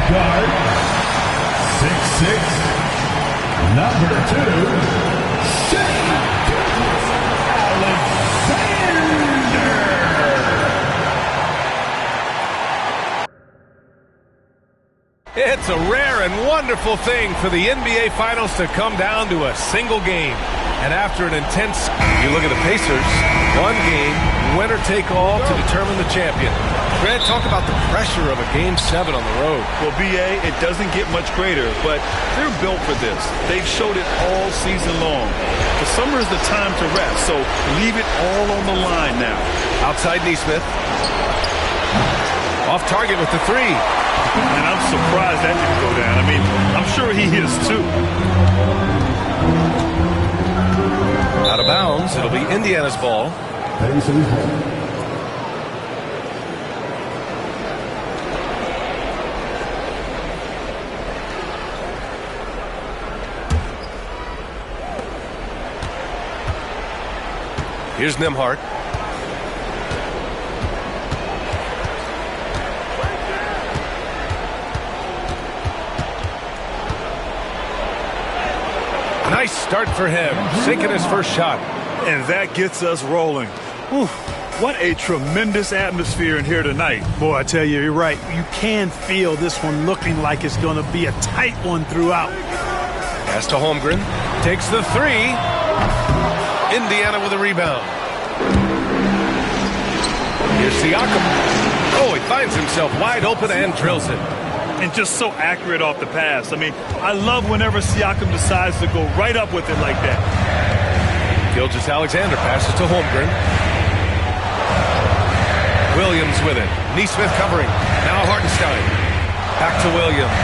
Guard, 6'6", number 2, It's a rare and wonderful thing for the NBA Finals to come down to a single game. And after an intense, you look at the Pacers, one game, winner take all to determine the champion. Grant, talk about the pressure of a Game 7 on the road. Well, B.A., it doesn't get much greater, but they're built for this. They've showed it all season long. The summer is the time to rest, so leave it all on the line now. Outside Neesmith. Off target with the three. And I'm surprised that didn't go down. I mean, I'm sure he is too. Out of bounds. It'll be Indiana's ball. Here's Nembhard. Nice start for him, sinking his first shot. And that gets us rolling. Whew, what a tremendous atmosphere in here tonight. Boy, I tell you, you're right. You can feel this one looking like it's going to be a tight one throughout. Pass to Holmgren. Takes the three. Indiana with a rebound. Here's Siakam. Oh, he finds himself wide open and drills it. And just so accurate off the pass. I mean, I love whenever Siakam decides to go right up with it like that. Gilgeous-Alexander passes to Holmgren. Williams with it. Neesmith covering. Now Hartenstein. Back to Williams.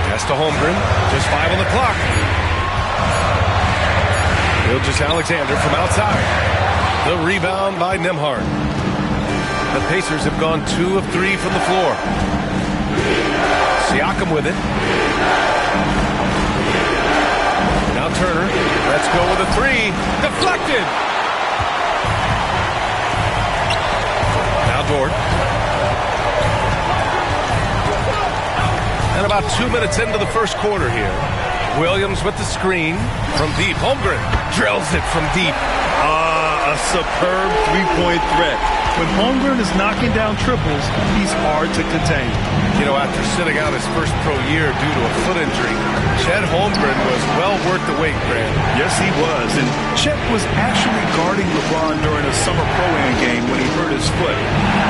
Pass to Holmgren. Just 5 on the clock. Gilgeous-Alexander from outside. The rebound by Nembhard. The Pacers have gone 2 of 3 from the floor. Siakam with it. Now Turner. Let's go with a three. Deflected. Now Dort. And about 2 minutes into the first quarter here. Williams with the screen from deep. Holmgren drills it from deep. A superb three-point threat. When Holmgren is knocking down triples, he's hard to contain. You know, after sitting out his first pro year due to a foot injury, Chet Holmgren was well worth the wait, Grant. Yes, he was. And Chet was actually guarding LeBron during a summer pro-am game when he hurt his foot.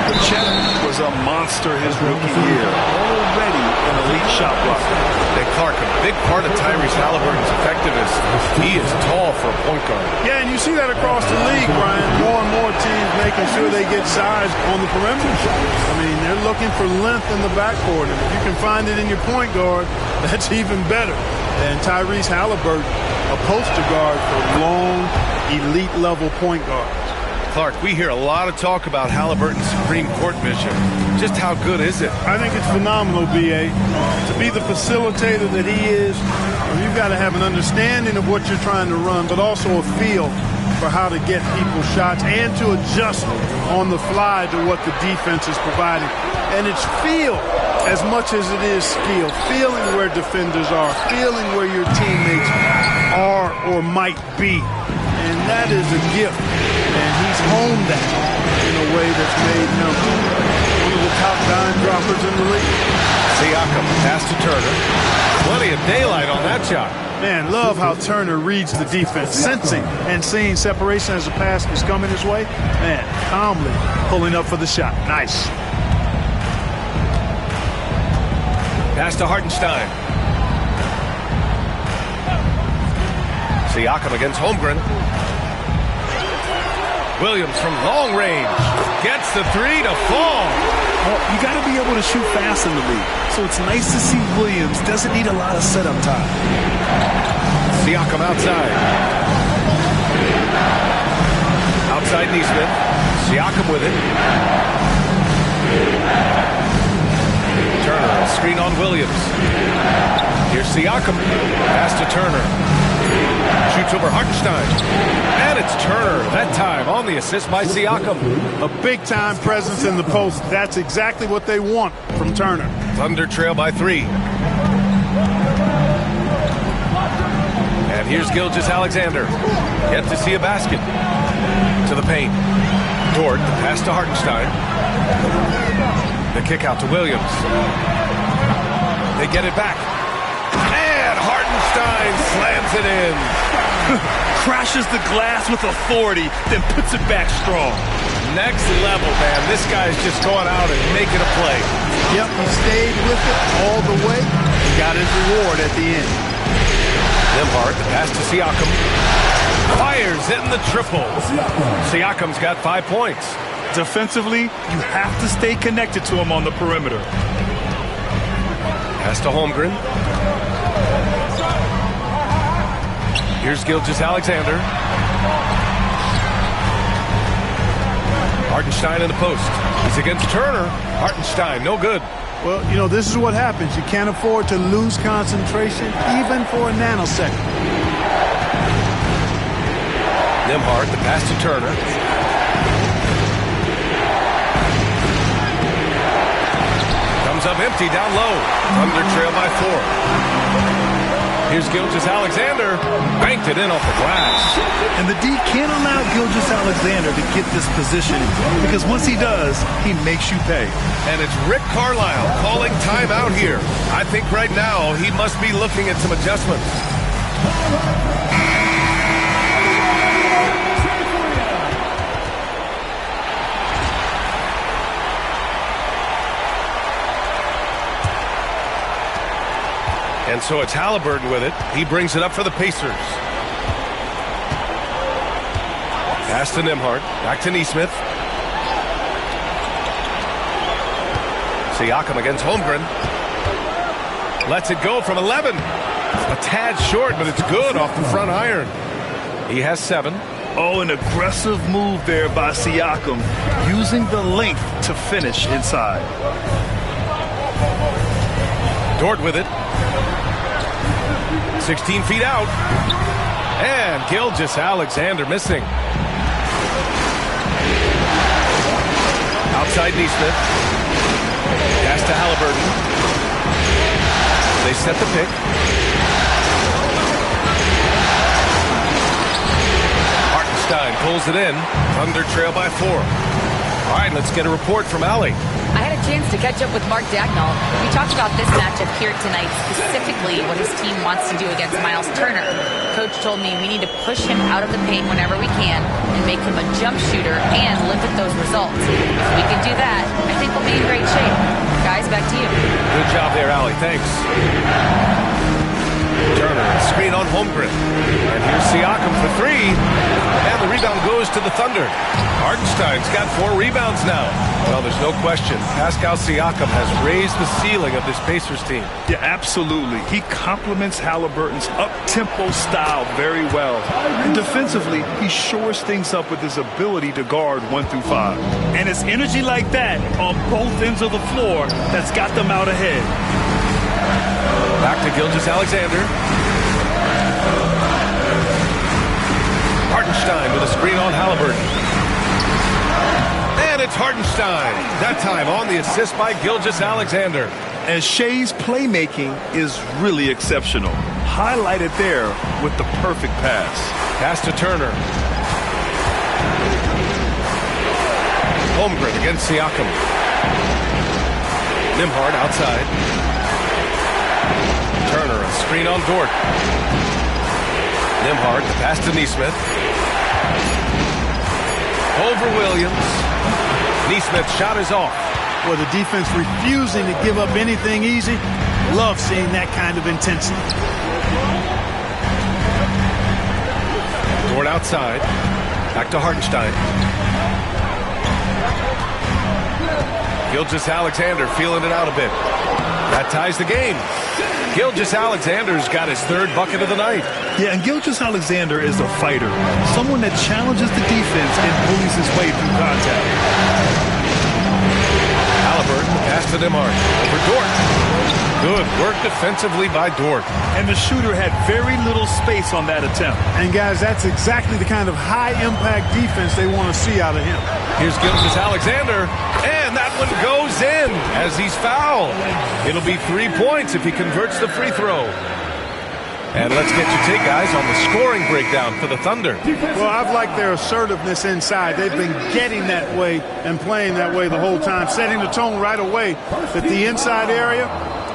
But Chet was a monster his rookie year, already an elite shot blocker. Hey, Clark, a big part of Tyrese Halliburton's effectiveness, he is tall for a point guard. Yeah, and you see that across the league, Brian. More and more teams making sure they get size on the perimeter. I mean, they're looking for length in the backcourt, and if you can find it in your point guard, that's even better. And Tyrese Halliburton, a poster guard for long, elite-level point guards. Clark, we hear a lot of talk about Halliburton's Supreme Court vision. Just how good is it? I think it's phenomenal, B.A. To be the facilitator that he is, you've got to have an understanding of what you're trying to run, but also a feel for how to get people shots and to adjust on the fly to what the defense is providing. And it's feel as much as it is skill. Feeling where defenders are, feeling where your teammates are or might be. And that is a gift. And he's honed that in a way that's made him one of the top dime droppers in the league. Siakam, pass to Turner. Plenty of daylight on that shot. Man, love how Turner reads the defense, sensing and seeing separation as the pass is coming his way. Man, calmly pulling up for the shot. Nice. Pass to Hartenstein. Siakam against Holmgren. Williams from long range. Gets the three to fall. Well, you got to be able to shoot fast in the league. So it's nice to see Williams doesn't need a lot of setup time. Siakam outside. Outside Neesmith. Siakam with it. Turner, a screen on Williams. Here's Siakam. Pass to Turner. Shoots over Hartenstein. And it's Turner, that time on the assist by Siakam. A big-time presence in the post. That's exactly what they want from Turner. Thunder trail by 3. And here's Gilgeous-Alexander. Yet to see a basket. To the paint. Dort, the pass to Hartenstein. The kick out to Williams. They get it back. And Hartenstein slams it in. Crashes the glass with authority, then puts it back strong. Next level, man. This guy's just going out and making a play. Yep, he stayed with it all the way. He got his reward at the end. Nembhard, the pass to Siakam. Fires in the triple. Siakam's got 5 points. Defensively, you have to stay connected to him on the perimeter. Pass to Holmgren. Here's Gilgeous-Alexander. Hartenstein in the post. He's against Turner. Hartenstein, no good. Well, you know, this is what happens. You can't afford to lose concentration, even for a nanosecond. Nembhard, the pass to Turner. Comes up empty down low. Thunder trail by 4. Here's Gilgeous-Alexander. Banked it in off the glass. And the D can't allow Gilgeous-Alexander to get this position because once he does, he makes you pay. And it's Rick Carlisle calling timeout here. I think right now he must be looking at some adjustments. And so it's Halliburton with it. He brings it up for the Pacers. Pass to Nembhard. Back to Nesmith. Siakam against Holmgren. Lets it go from 11. A tad short, but it's good off the front iron. He has 7. Oh, an aggressive move there by Siakam, using the length to finish inside. Dort with it. 16 feet out. And Gilgeous-Alexander missing. Outside Nesmith. Pass to Halliburton. They set the pick. Hartenstein pulls it in. Thunder trail by 4. All right, let's get a report from Allie. I had a chance to catch up with Mark Dagnall. We talked about this matchup here tonight, specifically what his team wants to do against Miles Turner. Coach told me we need to push him out of the paint whenever we can and make him a jump shooter and limit those results. If we can do that, I think we'll be in great shape. Guys, back to you. Good job there, Allie. Thanks. Turner, screen on Holmgren. And here's Siakam for 3. And the rebound goes to the Thunder. Hartenstein's got 4 rebounds now. Well, there's no question. Pascal Siakam has raised the ceiling of this Pacers team. Yeah, absolutely. He complements Halliburton's up-tempo style very well. And defensively, he shores things up with his ability to guard 1 through 5. And it's energy like that on both ends of the floor that's got them out ahead. Back to Gilgeous-Alexander. Hartenstein with a screen on Halliburton. And it's Hartenstein. That time on the assist by Gilgeous-Alexander. And Shea's playmaking is really exceptional. Highlighted there with the perfect pass. Pass to Turner. Holmgren against Siakam. Nembhard outside. Turner, a screen on Dort. Nembhard, the pass to Nesmith. Over Williams. Nesmith's shot is off. Well, the defense refusing to give up anything easy. Love seeing that kind of intensity. Dort outside. Back to Hartenstein. Gilgeous-Alexander feeling it out a bit. That ties the game. Gilgeous-Alexander's got his 3rd bucket of the night. Yeah, and Gilgeous-Alexander is a fighter. Someone that challenges the defense and bullies his way through contact. Halliburton, pass to Nembhard. Over Dort. Good work defensively by Dort. And the shooter had very little space on that attempt. And, guys, that's exactly the kind of high-impact defense they want to see out of him. Here's Gilgeous-Alexander, and that one goes in as he's fouled. It'll be 3 points if he converts the free throw. And let's get your take, guys, on the scoring breakdown for the Thunder. Well, I've liked their assertiveness inside. They've been getting that way and playing that way the whole time, setting the tone right away that the inside area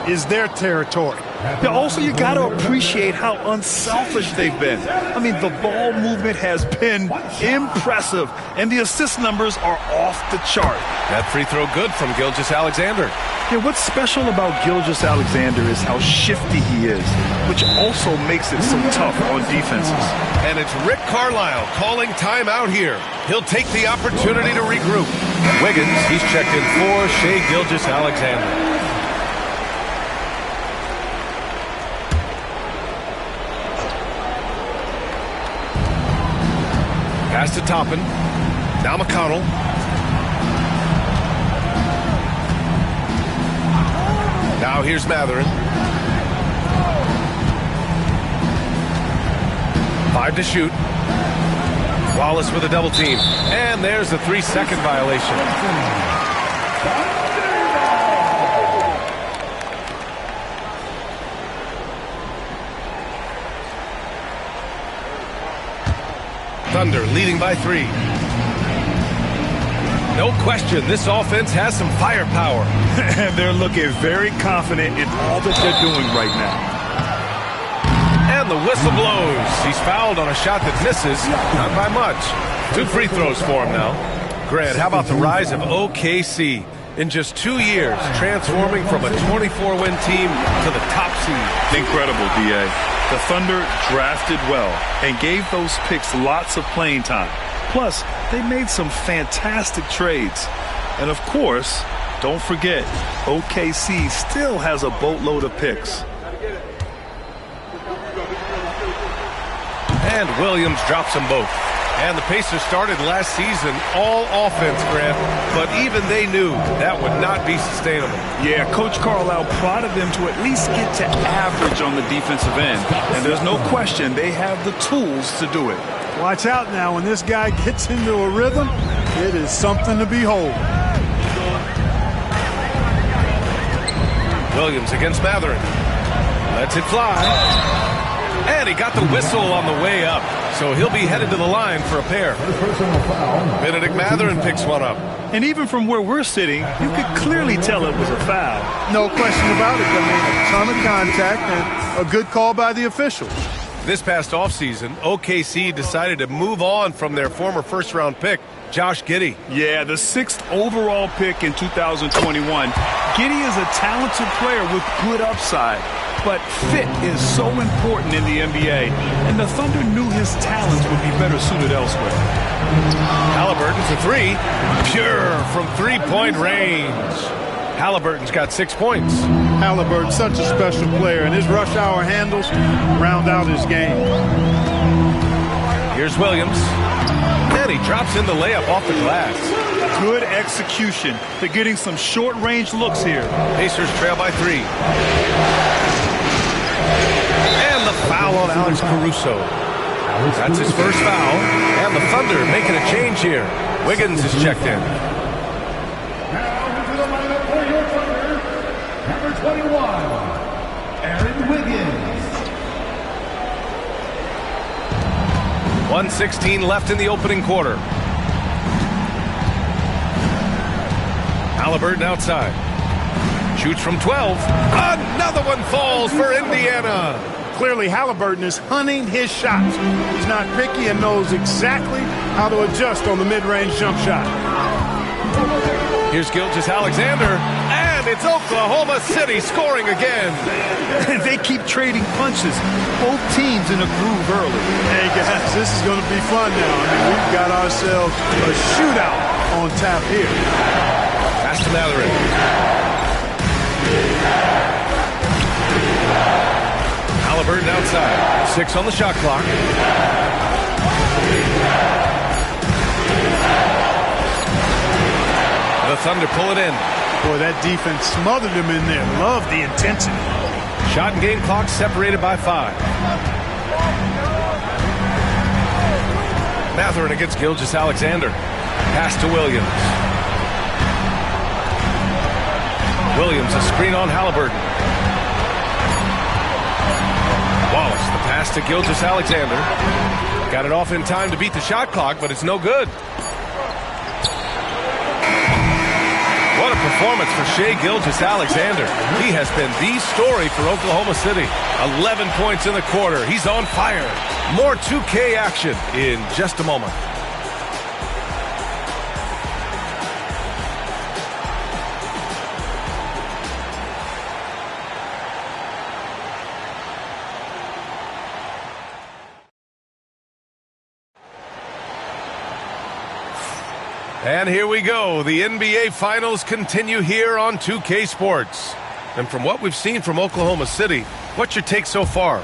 is their territory. Yeah, also, you got to appreciate how unselfish they've been. I mean, the ball movement has been impressive, and the assist numbers are off the chart. That free throw good from Gilgeous-Alexander. Yeah, what's special about Gilgeous-Alexander is how shifty he is, which also makes it so tough on defenses. And it's Rick Carlisle calling timeout here. He'll take the opportunity to regroup. Wiggins, he's checked in for Shai Gilgeous-Alexander. Pass to Toppin. Now McConnell. Now here's Matherin. 5 to shoot. Wallace with a double team. And there's a 3-second violation. Thunder leading by 3. No question, this offense has some firepower. And they're looking very confident in all that they're doing right now. And the whistle blows. He's fouled on a shot that misses, not by much. 2 free throws for him now. Grant, how about the rise of OKC? In just 2 years, transforming from a 24-win team to the top seed. Incredible, D.A. The Thunder drafted well and gave those picks lots of playing time. Plus, they made some fantastic trades. And of course, don't forget, OKC still has a boatload of picks. And Williams drops them both. And the Pacers started last season all offense, Grant, but even they knew that would not be sustainable. Yeah, Coach Carlisle prodded them to at least get to average on the defensive end. And there's no question they have the tools to do it. Watch out now. When this guy gets into a rhythm, it is something to behold. Williams against Matherin. Lets it fly. And he got the whistle on the way up. So he'll be headed to the line for a pair. Benedict Matherin picks one up. And even from where we're sitting, you could clearly tell it was a foul. No question about it. I mean, a ton of contact and a good call by the officials. This past offseason, OKC decided to move on from their former first-round pick, Josh Giddey. Yeah, the 6th overall pick in 2021. Giddey is a talented player with good upside. But fit is so important in the NBA, and the Thunder knew his talents would be better suited elsewhere. Halliburton for 3. Pure from three-point range. Halliburton's got 6 points. Halliburton, such a special player, and his rush hour handles round out his game. Here's Williams. And he drops in the layup off the glass. Good execution. They're getting some short-range looks here. Pacers trail by 3. And the foul on Alex Caruso. That's his first foul. And the Thunder making a change here. Wiggins is checked in. Now into the lineup for your Thunder, number 21, Aaron Wiggins. 1:16 left in the opening quarter. Halliburton outside. Shoots from 12. Another one falls for Indiana. Clearly, Halliburton is hunting his shots. He's not picky and knows exactly how to adjust on the mid-range jump shot. Here's Gilgeous-Alexander, and it's Oklahoma City scoring again. They keep trading punches. Both teams in a groove early. Hey, guys, this is going to be fun now. I mean, we've got ourselves a shootout on tap here. Pass to Matherin. Halliburton outside. 6 on the shot clock. The Thunder pull it in. Boy, that defense smothered him in there. Love the intensity. Shot and game clock separated by 5. Mathurin against Gilgeous-Alexander. Pass to Williams. Williams, a screen on Halliburton. Wallace, the pass to Gilgeous-Alexander. Got it off in time to beat the shot clock, but it's no good. What a performance for Shai Gilgeous-Alexander. He has been the story for Oklahoma City. 11 points in the quarter. He's on fire. More 2K action in just a moment. And here we go. The NBA Finals continue here on 2K Sports. And from what we've seen from Oklahoma City, what's your take so far?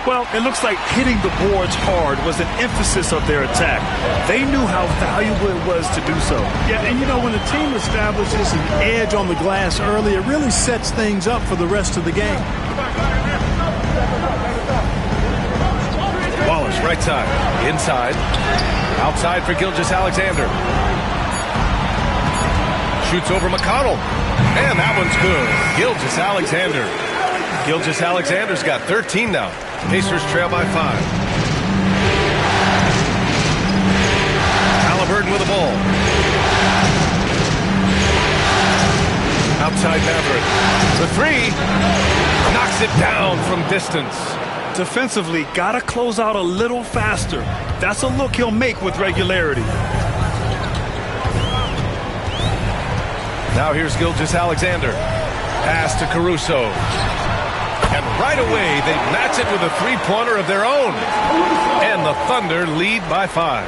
Well, it looks like hitting the boards hard was an emphasis of their attack. They knew how valuable it was to do so. Yeah, and you know, when a team establishes an edge on the glass early, it really sets things up for the rest of the game. Wallace, right side. Inside. Outside for Gilgeous-Alexander. Shoots over McConnell. And that one's good. Gilgeous-Alexander. Gilgeous-Alexander's got 13 now. Pacers trail by 5. Halliburton with the ball. Outside Mathurin. The 3. Knocks it down from distance. Defensively, gotta close out a little faster. That's a look he'll make with regularity. Now here's Gilgeous-Alexander. Pass to Caruso. And right away, they match it with a three-pointer of their own. And the Thunder lead by 5.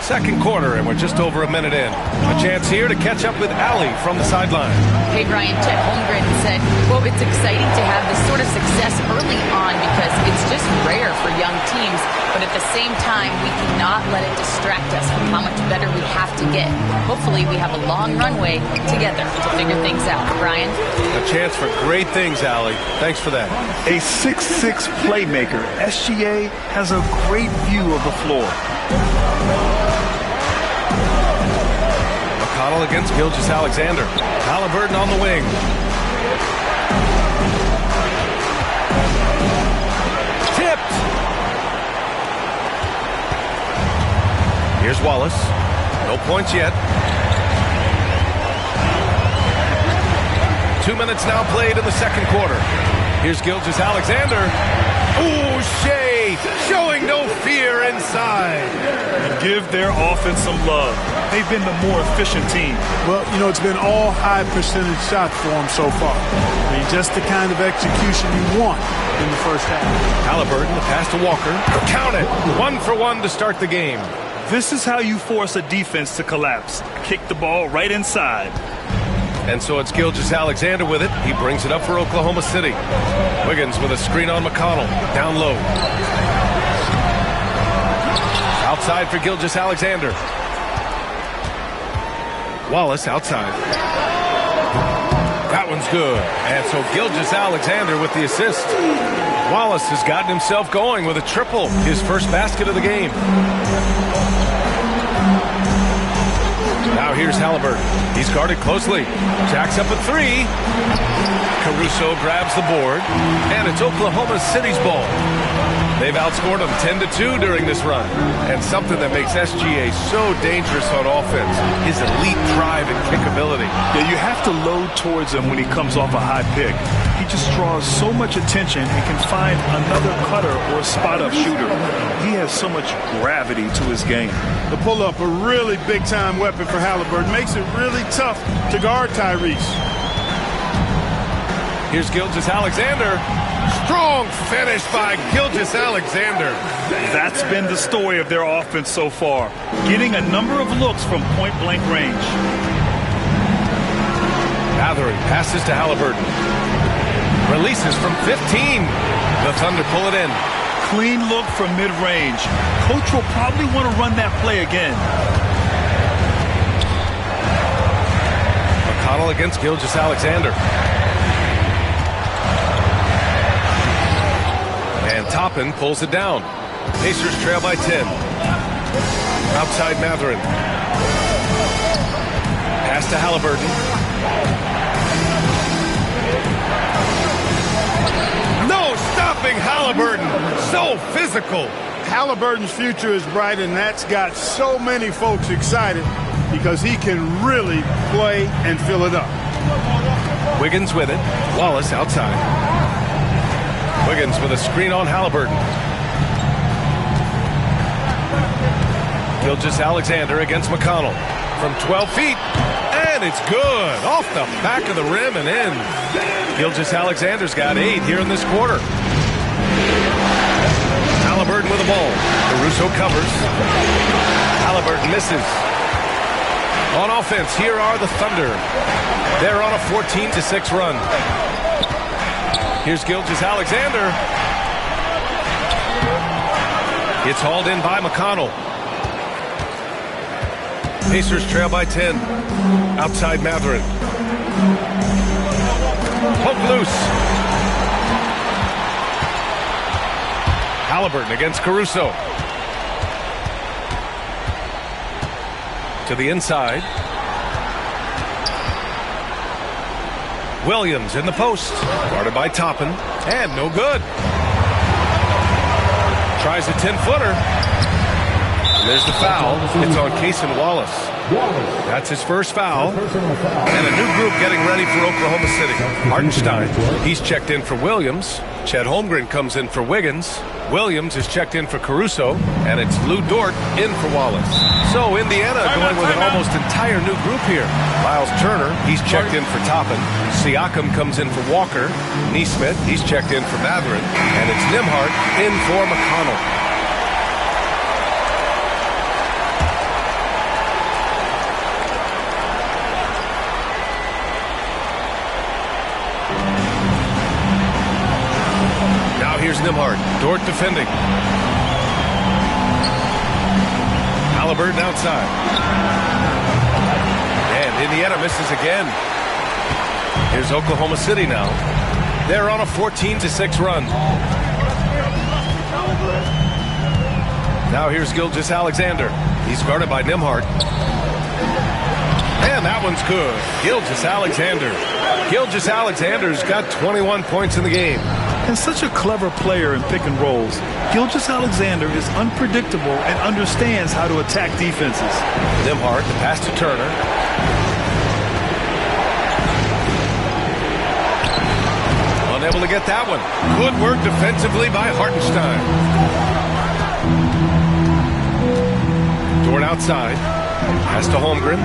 Second quarter, and we're just over a minute in. A chance here to catch up with Allie from the sideline. Hey, Brian, Chet Holmgren said, well, it's exciting to have this sort of success early on because it's just rare for young teams. But at the same time, we cannot let it distract us from how much better we have to get. Hopefully, we have a long runway together to figure things out. Brian? A chance for great things, Allie. Thanks for that. A 6'6" playmaker, SGA has a great view of the floor. McConnell against Gilgeous-Alexander. Halliburton on the wing. Tipped. Here's Wallace. No points yet. 2 minutes now played in the second quarter. Here's Gilgeous-Alexander. Ooh, Shai showing no fear inside. Give their offense some love. They've been the more efficient team. Well, you know, it's been all high percentage shots for them so far. I mean, just the kind of execution you want in the first half. Halliburton, the pass to Walker. Count it. 1 for 1 to start the game. This is how you force a defense to collapse. Kick the ball right inside. And so it's Gilgeous-Alexander with it. He brings it up for Oklahoma City. Wiggins with a screen on McConnell. Down low. Outside for Gilgeous-Alexander. Wallace outside. That one's good. And so Gilgeous-Alexander with the assist. Wallace has gotten himself going with a triple. His first basket of the game. Now here's Halliburton. He's guarded closely. Jacks up a 3. Caruso grabs the board. And it's Oklahoma City's ball. They've outscored them 10-2 during this run. And something that makes SGA so dangerous on offense, his elite drive and kickability. Yeah, you have to load towards him when he comes off a high pick. He just draws so much attention and can find another cutter or a spot-up shooter. He has so much gravity to his game. The pull-up, a really big-time weapon for Halliburton. Makes it really tough to guard Tyrese. Here's Gilgeous-Alexander. Strong finish by Gilgeous-Alexander. That's been the story of their offense so far. Getting a number of looks from point-blank range. Mathurin passes to Halliburton. Releases from 15. The Thunder pull it in. Clean look from mid-range. Coach will probably want to run that play again. McConnell against Gilgeous-Alexander. And Toppin pulls it down. Pacers trail by 10. Outside Mathurin. Pass to Halliburton. No stopping Halliburton. So physical. Halliburton's future is bright, and that's got so many folks excited because he can really play and fill it up. Wiggins with it. Wallace outside. Wiggins with a screen on Halliburton. Gilgeous-Alexander against McConnell. From 12 feet. And it's good. Off the back of the rim and in. Gilgeous-Alexander's got 8 here in this quarter. Halliburton with the ball. Caruso covers. Halliburton misses. On offense, here are the Thunder. They're on a 14-6 run. Here's Gilgeous-Alexander. It's hauled in by McConnell. Pacers trail by 10. Outside Mathurin. Poke loose. Halliburton against Caruso. To the inside. Williams in the post. Guarded by Toppin. And no good. Tries a 10-footer. And there's the foul. It's on Cason Wallace. That's his first foul. And a new group getting ready for Oklahoma City. Hartenstein. He's checked in for Williams. Chet Holmgren comes in for Wiggins. Williams is checked in for Caruso. And it's Lou Dort in for Wallace. So Indiana going with an almost entire new group here. Miles Turner, he's checked in for Toppin. Siakam comes in for Walker. Nesmith, he's checked in for Mathurin. And it's Nembhard in for McConnell. Here's Nembhard. Dort defending. Halliburton outside. And Indiana misses again. Here's Oklahoma City now. They're on a 14-6 run. Now here's Gilgeous-Alexander. He's guarded by Nembhard. And that one's good. Gilgeous-Alexander. Gilgeous-Alexander's got 21 points in the game. And such a clever player in pick and rolls, Gilgeous-Alexander is unpredictable and understands how to attack defenses. Nembhard, the pass to Turner. Unable to get that one. Good work defensively by Hartenstein. Dort outside. Pass to Holmgren.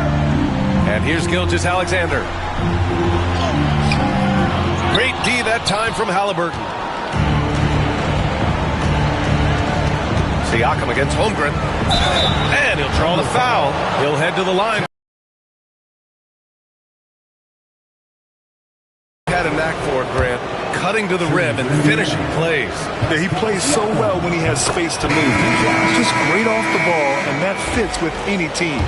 And here's Gilgeous-Alexander. Great D that time from Halliburton. Siakam against Holmgren. And he'll draw the foul. He'll head to the line. Had a knack for it, Grant. Cutting to the rim and finishing plays. Yeah, he plays so well when he has space to move. He's just great off the ball, and that fits with any team.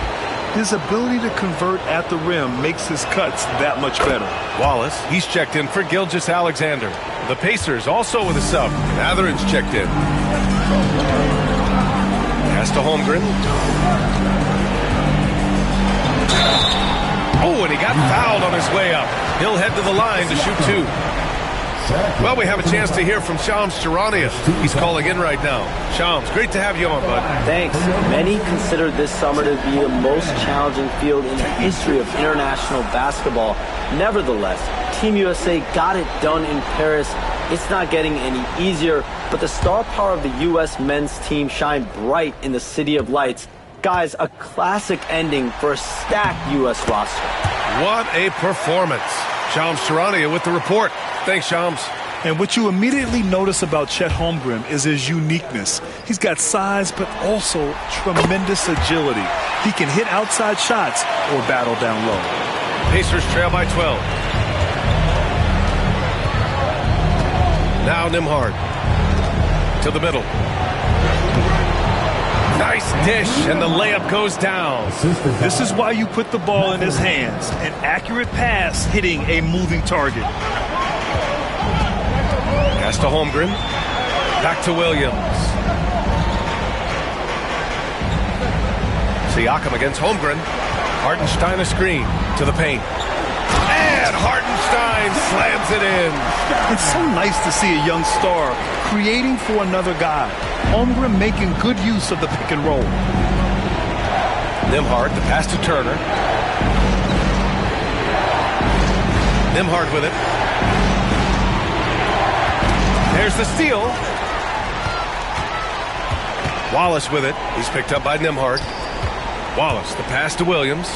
His ability to convert at the rim makes his cuts that much better. Wallace, he's checked in for Gilgeous-Alexander. The Pacers also with a sub. Mathurin's checked in. Pass to Holmgren. Oh, and he got fouled on his way up. He'll head to the line to shoot 2. Well, we have a chance to hear from Shams Charania. He's calling in right now. Shams, great to have you on, bud. Thanks. Many consider this summer to be the most challenging field in the history of international basketball. Nevertheless, Team USA got it done in Paris. It's not getting any easier, but the star power of the U.S. men's team shined bright in the City of Lights. Guys, a classic ending for a stacked U.S. roster. What a performance. Shams Charania with the report. Thanks, Shams. And what you immediately notice about Chet Holmgren is his uniqueness. He's got size, but also tremendous agility. He can hit outside shots or battle down low. Pacers trail by 12. Now Nembhard to the middle. Nice dish, and the layup goes down. This is why you put the ball in his hands. An accurate pass hitting a moving target. Pass to Holmgren. Back to Williams. Siakam against Holmgren. Hartenstein a screen to the paint. And Hartenstein slams it in. It's so nice to see a young star creating for another guy. Holmgren making good use of the pick and roll. Nembhard, the pass to Turner. Nembhard with it. There's the steal. Wallace with it. He's picked up by Nembhard. Wallace, the pass to Williams.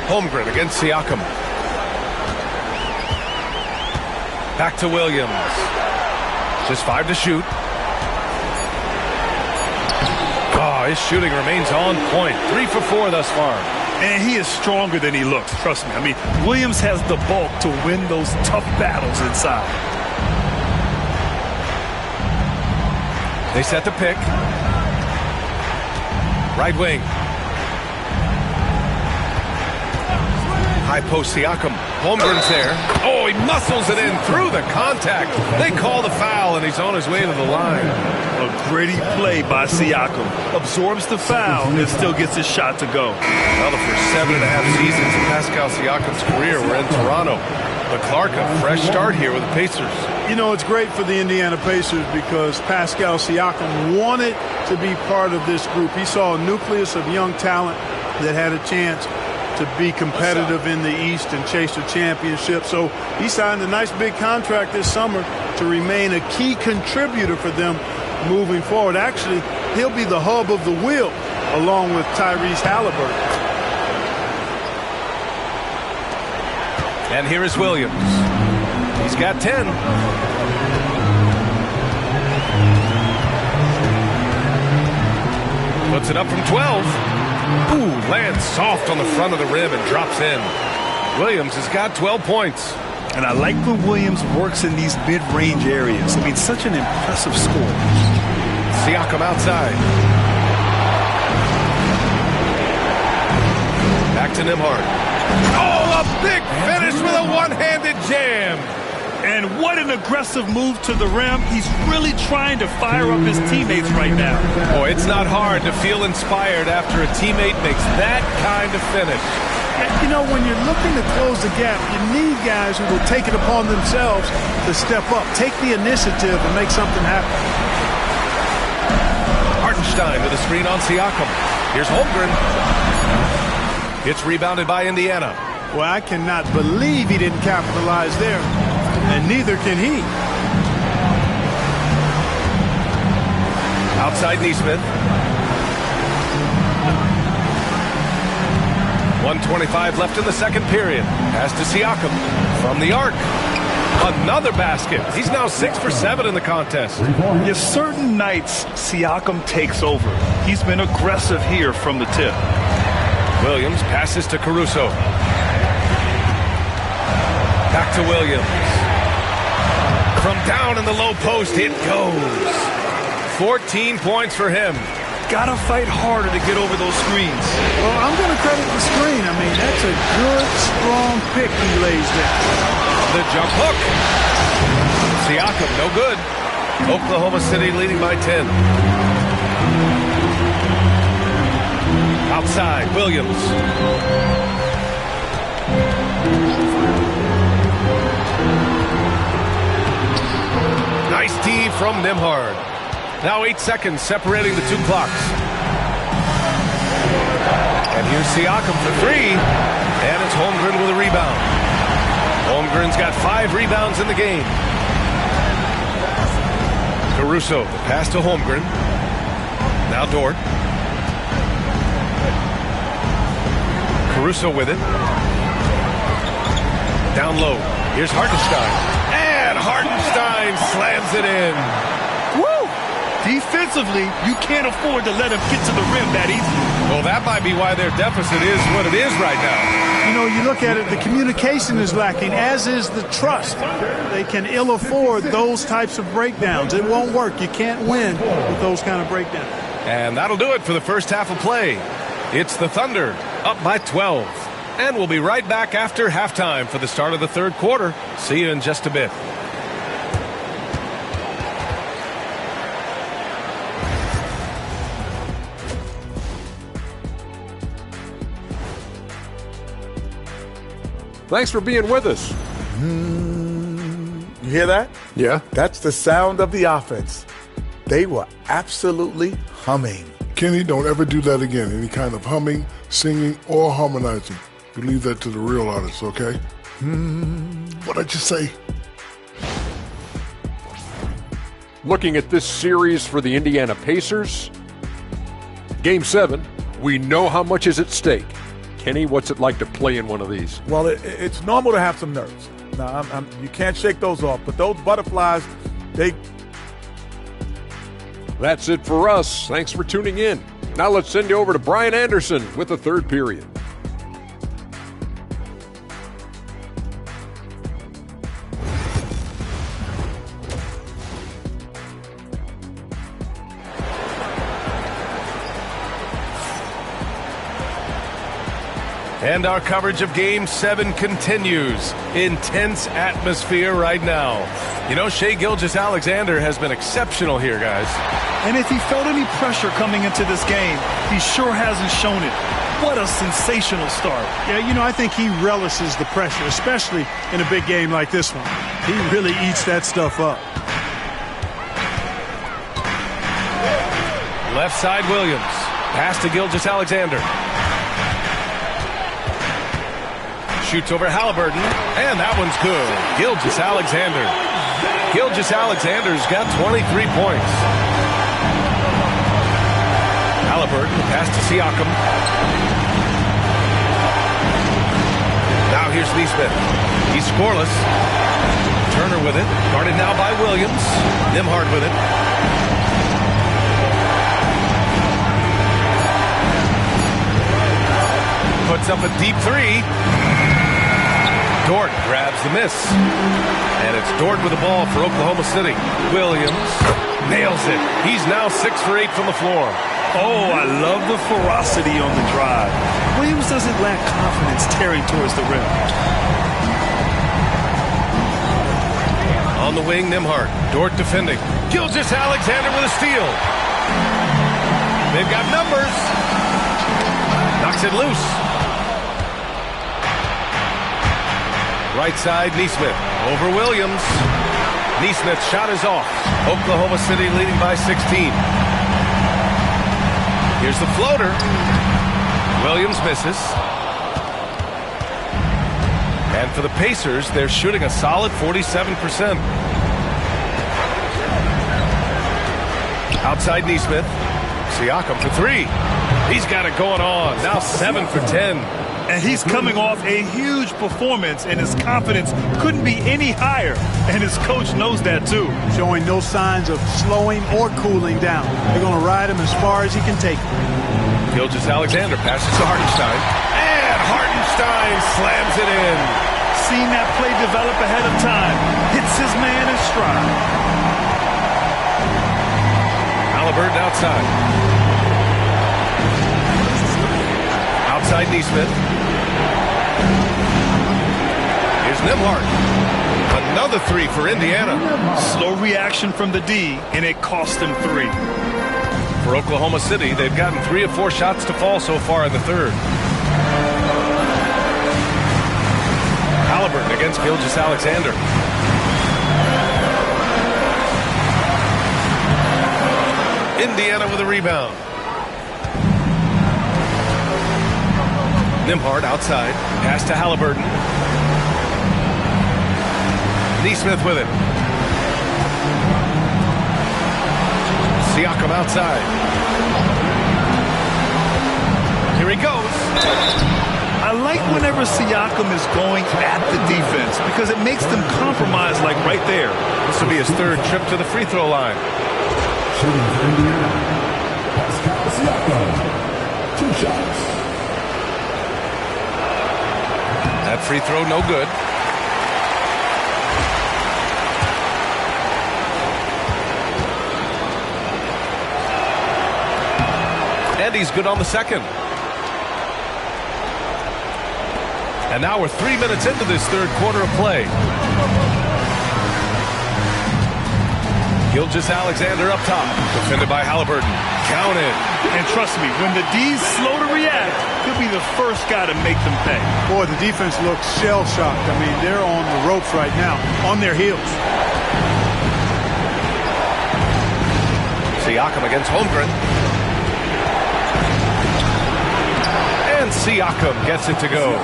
Holmgren against Siakam. Back to Williams. Just 5 to shoot. Oh, his shooting remains on point. 3 for 4 thus far. And he is stronger than he looks, trust me. I mean, Williams has the bulk to win those tough battles inside. They set the pick. Right wing. High post Siakam. Holmgren's there. Oh, he muscles it in through the contact. They call the foul, and he's on his way to the line. A gritty play by Siakam. Absorbs the foul and still gets his shot to go. Well, the first 7.5 seasons of Pascal Siakam's career were in Toronto. But Clark, a fresh start here with the Pacers. You know, it's great for the Indiana Pacers because Pascal Siakam wanted to be part of this group. He saw a nucleus of young talent that had a chance to be competitive in the East and chase a championship. So he signed a nice big contract this summer to remain a key contributor for them moving forward. Actually, he'll be the hub of the wheel along with Tyrese Halliburton. And here is Williams. He's got 10. Puts it up from 12. Ooh, lands soft on the front of the rim and drops in. Williams has got 12 points. And I like when Williams works in these mid-range areas. I mean, such an impressive score. Siakam outside. Back to Nembhard. Oh, a big finish with a one-handed jam. And what an aggressive move to the rim. He's really trying to fire up his teammates right now. Boy, it's not hard to feel inspired after a teammate makes that kind of finish. You know, when you're looking to close the gap, you need guys who will take it upon themselves to step up, take the initiative, and make something happen. Hartenstein with a screen on Siakam. Here's Holmgren. It's rebounded by Indiana. Well, I cannot believe he didn't capitalize there, and neither can he. Outside Neesmith. 1:25 left in the second period. Pass to Siakam from the arc. Another basket. He's now 6 for 7 in the contest. Yes, certain nights Siakam takes over. He's been aggressive here from the tip. Williams passes to Caruso. Back to Williams. From down in the low post, it goes. 14 points for him. Gotta fight harder to get over those screens. Well, I'm going to credit the screen. I mean, that's a good, strong pick he lays there. The jump hook. Siakam, no good. Oklahoma City leading by 10. Outside, Williams. Nice D from Nembhard. Now 8 seconds separating the two clocks. And here's Siakam for 3. And it's Holmgren with a rebound. Holmgren's got 5 rebounds in the game. Caruso, the pass to Holmgren. Now Dort. Caruso with it. Down low. Here's Hartenstein. And Hartenstein slams it in. Woo! Defensively, you can't afford to let him get to the rim that easily. Well, that might be why their deficit is what it is right now. You know, you look at it, the communication is lacking, as is the trust. They can ill afford those types of breakdowns. It won't work. You can't win with those kind of breakdowns. And that'll do it for the first half of play. It's the Thunder up by 12. And we'll be right back after halftime for the start of the third quarter. See you in just a bit. Thanks for being with us. You hear that? Yeah. That's the sound of the offense. They were absolutely humming. Kenny, don't ever do that again. Any kind of humming, singing, or harmonizing. You leave that to the real artists, okay? What'd I just say? Looking at this series for the Indiana Pacers. Game 7, we know how much is at stake. Kenny, what's it like to play in one of these? Well, it's normal to have some nerves. Now, you can't shake those off, but those butterflies, they... That's it for us. Thanks for tuning in. Now let's send you over to Brian Anderson with the third period. And our coverage of Game 7 continues. Intense atmosphere right now. You know, Shai Gilgeous-Alexander has been exceptional here, guys. And if he felt any pressure coming into this game, he sure hasn't shown it. What a sensational start. Yeah, you know, I think he relishes the pressure, especially in a big game like this one. He really eats that stuff up. Left side Williams. Pass to Gilgeous-Alexander. Shoots over Halliburton, and that one's good. Gilgeous-Alexander. Gilgeous-Alexander's got 23 points. Halliburton, pass to Siakam. Now here's Neesmith. He's scoreless. Turner with it. Guarded now by Williams. Nembhard with it. Puts up a deep three. Dort grabs the miss. And it's Dort with the ball for Oklahoma City. Williams nails it. He's now 6 for 8 from the floor. Oh, I love the ferocity on the drive. Williams doesn't lack confidence tearing towards the rim. On the wing, Nembhard. Dort defending. Gilgeous-Alexander with a steal. They've got numbers. Knocks it loose. Right side, Neesmith. Over Williams. Neesmith's shot is off. Oklahoma City leading by 16. Here's the floater. Williams misses. And for the Pacers, they're shooting a solid 47%. Outside Neesmith. Siakam for three. He's got it going on. Now 7 for 10. And he's coming off a huge performance, and his confidence couldn't be any higher. And his coach knows that, too. Showing no signs of slowing or cooling down. They're going to ride him as far as he can take him. Gilgeous-Alexander passes to Hartenstein. And Hartenstein slams it in. Seen that play develop ahead of time. Hits his man in stride. Halliburton outside. Outside Neesmith. Here's Nembhard. Another three for Indiana. Slow reaction from the D, and it cost him 3. For Oklahoma City, they've gotten 3 of 4 shots to fall so far in the third. Halliburton against Gilgeous-Alexander. Indiana with a rebound. Nembhard outside. Pass to Halliburton. Neesmith with it. Siakam outside. Here he goes. I like whenever Siakam is going at the defense because it makes them compromise like right there. This will be his third trip to the free throw line. Shooting for Indiana, Pascal Siakam. 2 shots. That free throw, no good. And he's good on the second. And now we're 3 minutes into this third quarter of play. Gilgeous-Alexander up top, defended by Halliburton. Counted. And trust me, when the D's slow to react, he'll be the first guy to make them pay. Boy, the defense looks shell-shocked. I mean, they're on the ropes right now, on their heels. Siakam against Holmgren. And Siakam gets it to go.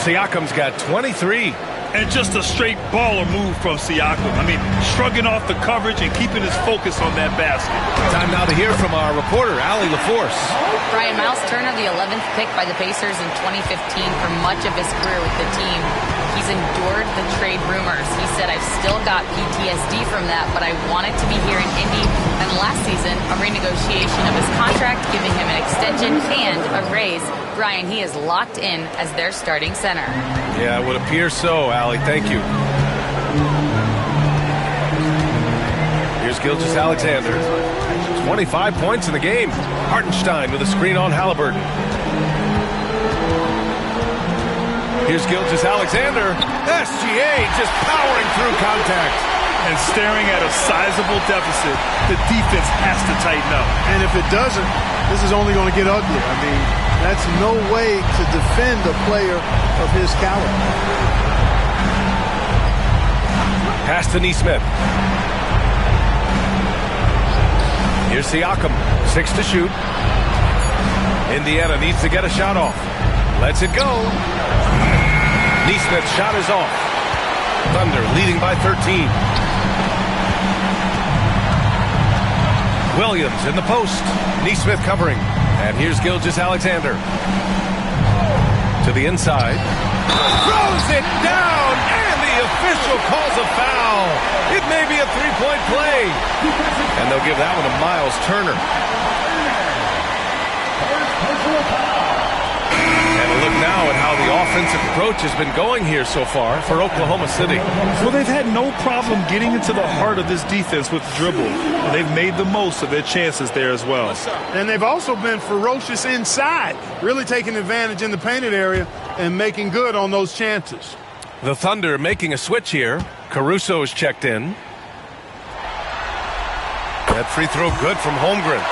Siakam's got 23. And just a straight baller move from Siakam. I mean, shrugging off the coverage and keeping his focus on that basket. Time now to hear from our reporter, Allie LaForce. Brian, Miles Turner, the 11th pick by the Pacers in 2015 for much of his career with the team. He's endured the trade rumors. He said, I've still got PTSD from that, but I wanted to be here in Indy. And last season, a renegotiation of his contract, giving him an extension and a raise. Brian, he is locked in as their starting center. Yeah, it would appear so, Allie. Thank you. Here's Gilgeous-Alexander. 25 points in the game. Hartenstein with a screen on Halliburton. Here's Gilgeous-Alexander. SGA just powering through contact. And staring at a sizable deficit, the defense has to tighten up. And if it doesn't, this is only going to get ugly. I mean, that's no way to defend a player of his caliber. Pass to Nesmith. Here's Siakam. 6 to shoot. Indiana needs to get a shot off. Lets it go. Nesmith's shot is off. Thunder leading by 13. Williams in the post. Nesmith covering. And here's Gilgeous-Alexander. To the inside. Throws it down, and the official calls a foul. It may be a three-point play. And they'll give that one to Miles Turner. And a look now at how the offensive approach has been going here so far for Oklahoma City. Well, they've had no problem getting into the heart of this defense with dribble. And they've made the most of their chances there as well. And they've also been ferocious inside, really taking advantage in the painted area and making good on those chances. The Thunder making a switch here. Caruso is checked in. That free throw good from Holmgren.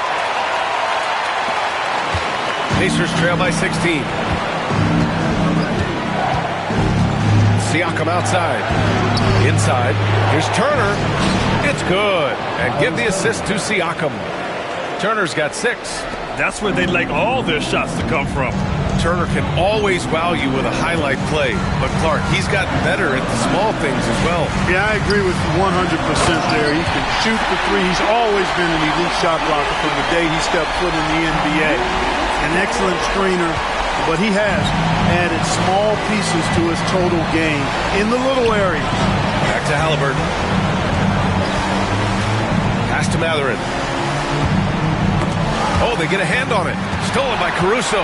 Pacers trail by 16. Siakam outside. Inside. Here's Turner. It's good. And give the assist to Siakam. Turner's got 6. That's where they'd like all their shots to come from. Turner can always wow you with a highlight play. But Clark, he's gotten better at the small things as well. Yeah, I agree with you 100% there. He can shoot the three. He's always been an elite shot blocker from the day he stepped foot in the NBA. An excellent screener, but he has added small pieces to his total game in the little area. Back to Halliburton. Pass to Matherin. Oh, they get a hand on it. Stolen by Caruso.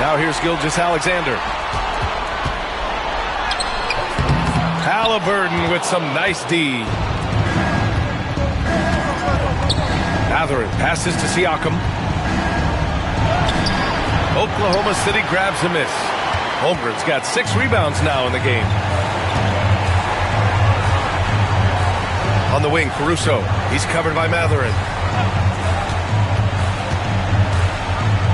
Now here's Gilgeous-Alexander. Halliburton with some nice D. Matherin passes to Siakam. Oklahoma City grabs a miss. Holmgren's got 6 rebounds now in the game. On the wing, Caruso. He's covered by Matherin.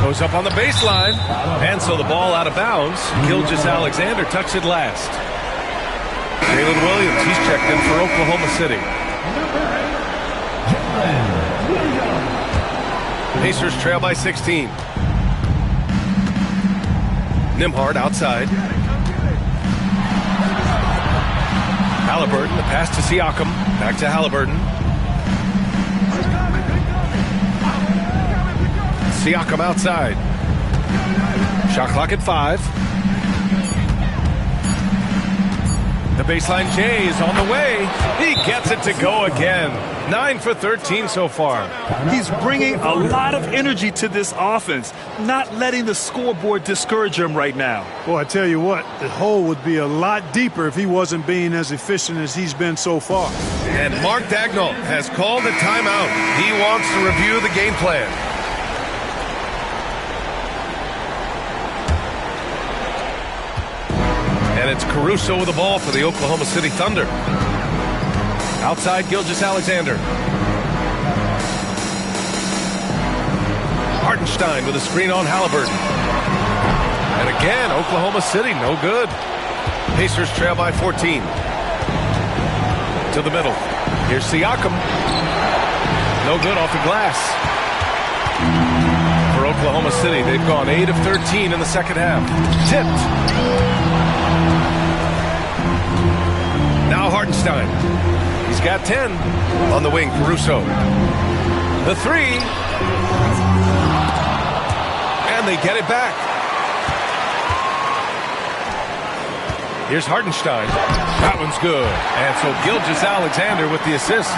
Goes up on the baseline. And so the ball out of bounds. Gilgeous-Alexander tucks it last. Jalen Williams, he's checked in for Oklahoma City. Pacers trail by 16. Nembhard outside. Halliburton, the pass to Siakam. Back to Halliburton. Siakam outside. Shot clock at 5. The baseline J is on the way. He gets it to go again. 9 for 13 so far. He's bringing a lot of energy to this offense, not letting the scoreboard discourage him right now. Boy, I tell you what, the hole would be a lot deeper if he wasn't being as efficient as he's been so far. And Mark Dagnall has called a timeout. He wants to review the game plan. And it's Caruso with the ball for the Oklahoma City Thunder. Outside, Gilgeous-Alexander. Hartenstein with a screen on Halliburton. And again, Oklahoma City, no good. Pacers trail by 14. To the middle. Here's Siakam. No good off the glass. For Oklahoma City, they've gone 8 of 13 in the second half. Tipped. Now Hartenstein. He's got 10 on the wing. Caruso. The three. And they get it back. Here's Hartenstein. That one's good. And so Gilgeous-Alexander with the assist.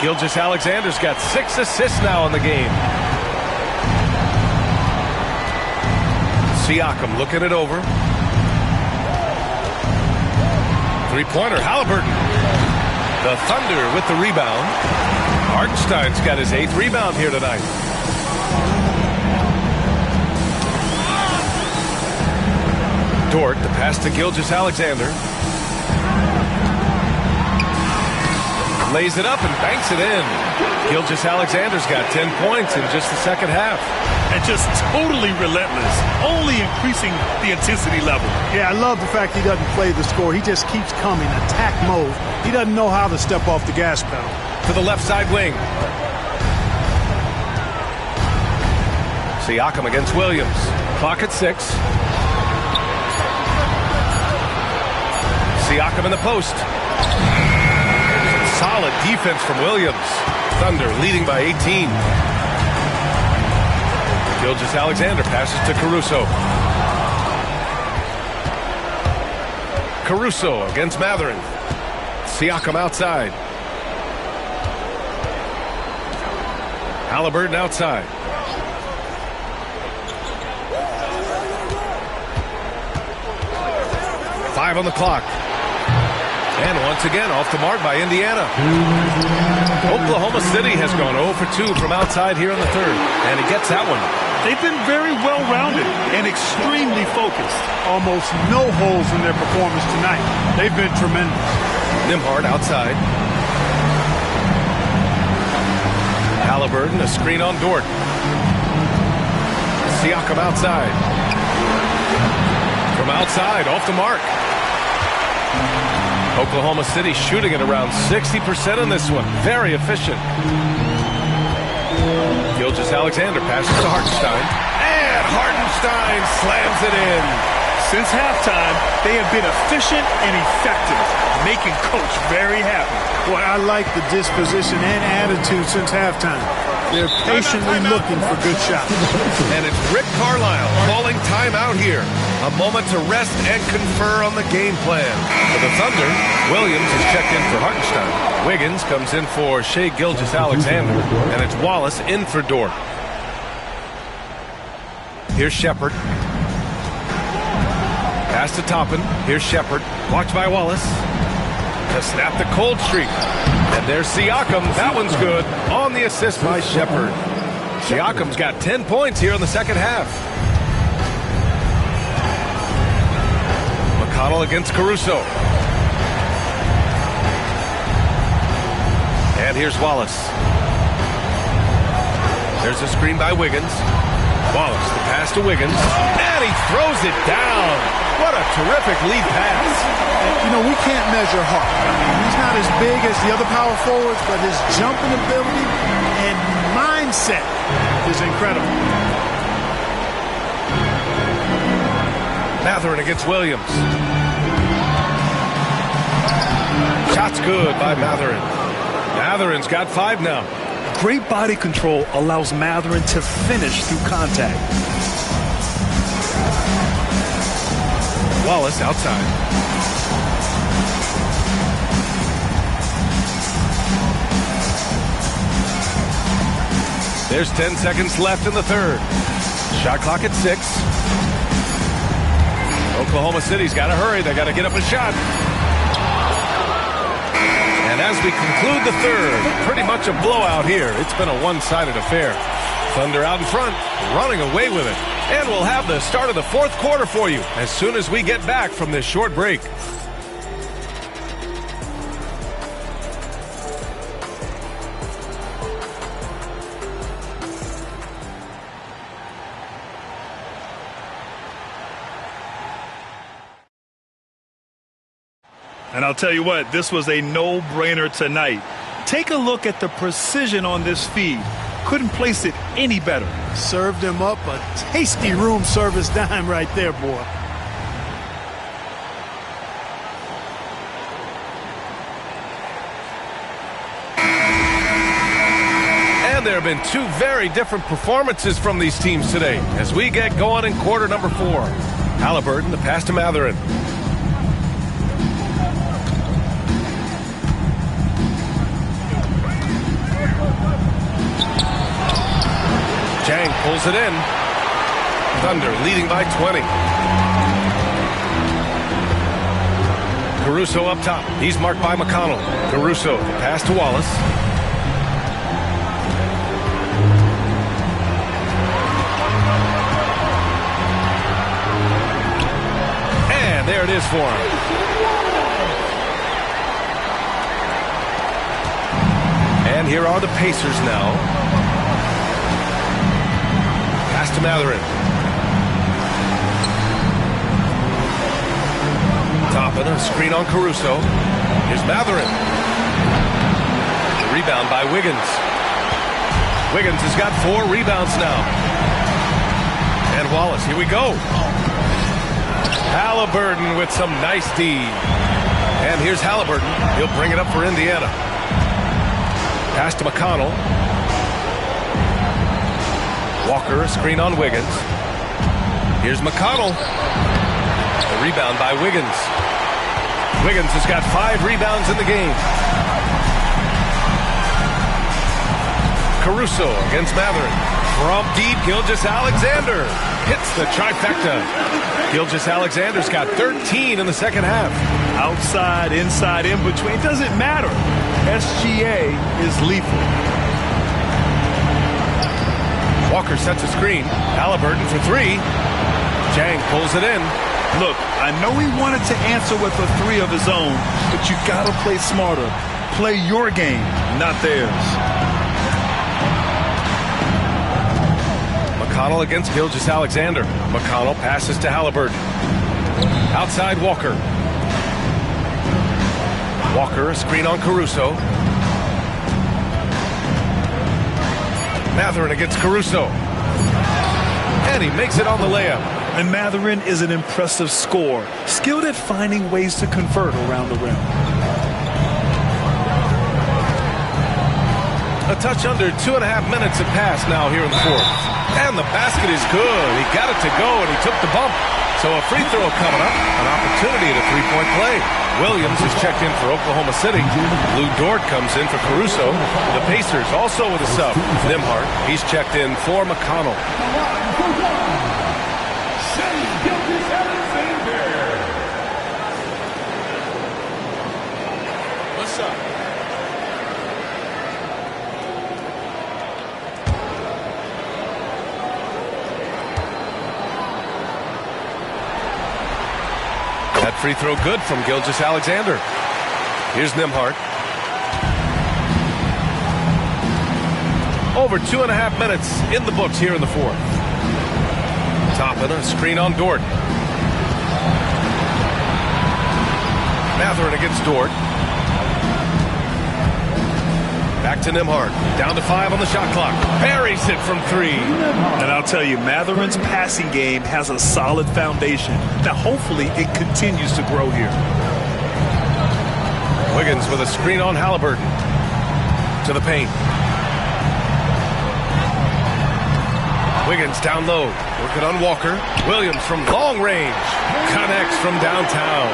Gilgeous-Alexander's got 6 assists now in the game. Siakam looking it over. Three-pointer, Halliburton. The Thunder with the rebound. Hartenstein's got his 8th rebound here tonight. Dort, the pass to Gilgeous-Alexander. Lays it up and banks it in. Gilgeous-Alexander's got 10 points in just the second half. And just totally relentless, only increasing the intensity level. Yeah, I love the fact he doesn't play the score. He just keeps coming, attack mode. He doesn't know how to step off the gas pedal. To the left side wing. Siakam against Williams. Clock at 6. Siakam in the post. Solid defense from Williams. Thunder leading by 18. Gilgeous-Alexander passes to Caruso. Caruso against Mathurin. Siakam outside. Halliburton outside. Five on the clock. And once again, off the mark by Indiana. Oklahoma City has gone 0 for 2 from outside here in the third. And he gets that one. They've been very well-rounded and extremely focused. Almost no holes in their performance tonight. They've been tremendous. Nembhard outside. Halliburton, a screen on Dort. Siakam outside. From outside, off the mark. Oklahoma City shooting at around 60% in this one. Very efficient. Gilgeous-Alexander passes to Hartenstein. And Hartenstein slams it in. Since halftime, they have been efficient and effective, making Coach very happy. Boy, I like the disposition and attitude since halftime. They're patiently looking for good shots. And it's Rick Carlisle calling timeout here. A moment to rest and confer on the game plan. For the Thunder, Williams is checked in for Hartenstein. Wiggins comes in for Shai Gilgeous-Alexander. And it's Wallace in for Dort. Here's Shepard. Pass to Toppin. Here's Shepard. Watched by Wallace. To snap the cold streak. And there's Siakam. That one's good. On the assist by Shepard. Siakam's got 10 points here in the second half. McConnell against Caruso. And here's Wallace. There's a screen by Wiggins. Wallace, the pass to Wiggins. And he throws it down. What a terrific lead pass. You know, we can't measure Hart. He's not as big as the other power forwards, but his jumping ability and mindset is incredible. Mathurin against Williams. Shot's good by Mathurin. Mathurin's got 5 now. Great body control allows Mathurin to finish through contact. Wallace outside. There's 10 seconds left in the third. Shot clock at 6. Oklahoma City's got to hurry. They got to get up a shot. And as we conclude the third, pretty much a blowout here. It's been a one-sided affair. Thunder out in front, running away with it. And we'll have the start of the fourth quarter for you as soon as we get back from this short break. And I'll tell you what, this was a no-brainer tonight. Take a look at the precision on this feed. Couldn't place it any better. Served him up a tasty room service dime right there, boy. And there have been two very different performances from these teams today as we get going in quarter number 4. Halliburton, the pass to Matherin. Jang pulls it in. Thunder leading by 20. Caruso up top. He's marked by McConnell. Caruso, the pass to Wallace. And there it is for him. And here are the Pacers now. Pass to Matherin. Toppin, a screen on Caruso. Here's Matherin. Rebound by Wiggins. Wiggins has got 4 rebounds now. And Wallace, here we go. Halliburton with some nice D. And here's Halliburton. He'll bring it up for Indiana. Pass to McConnell. Walker, a screen on Wiggins. Here's McConnell. A rebound by Wiggins. Wiggins has got 5 rebounds in the game. Caruso against Matherin. From deep, Gilgeous-Alexander hits the trifecta. Gilgeous-Alexander's got 13 in the second half. Outside, inside, in between, doesn't matter. SGA is lethal. Walker sets a screen. Halliburton for 3. Jang pulls it in. Look, I know he wanted to answer with a 3 of his own, but you got to play smarter. Play your game, not theirs. McConnell against Gilgeous-Alexander. McConnell passes to Halliburton. Outside Walker. Walker, a screen on Caruso. Matherin against Caruso. And he makes it on the layup. And Matherin is an impressive scorer, skilled at finding ways to convert around the rim. A touch under 2.5 minutes have passed now here in the fourth. And the basket is good. He got it to go, and he took the bump. So a free throw coming up, an opportunity at a three-point play. Williams is checked in for Oklahoma City. Lou Dort comes in for Caruso. The Pacers also with a sub. Nembhard, he's checked in for McConnell. What's up? That free throw good from Gilgeous-Alexander. Here's Nembhard. Over 2.5 minutes in the books here in the fourth. Toppin, a screen on Dort. Matherin against Dort. Back to Nembhard. Down to 5 on the shot clock. Buries it from 3. And I'll tell you, Matherin's passing game has a solid foundation. Now, hopefully, it continues to grow here. Wiggins with a screen on Halliburton. To the paint. Wiggins down low. Working on Walker. Williams from long range. Connects from downtown.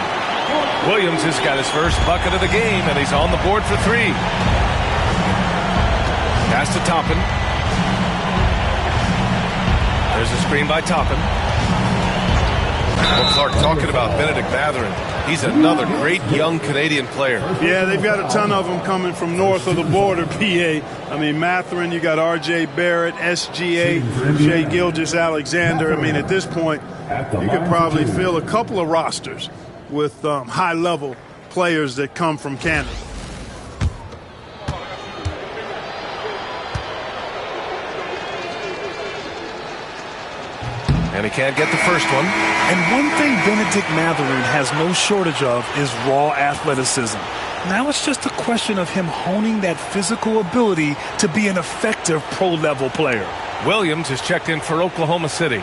Williams has got his first bucket of the game, and he's on the board for 3. Pass to Toppin. There's a screen by Toppin. Well, Clark, talking about Benedict Mathurin, he's another great young Canadian player. Yeah, they've got a ton of them coming from north of the border, PA. I mean, Mathurin, you got R.J. Barrett, SGA, Shai Gilgeous-Alexander. I mean, at this point, you could probably fill a couple of rosters with high-level players that come from Canada. And he can't get the first one. And one thing Benedict Mathurin has no shortage of is raw athleticism. Now it's just a question of him honing that physical ability to be an effective pro-level player. Williams is checked in for Oklahoma City.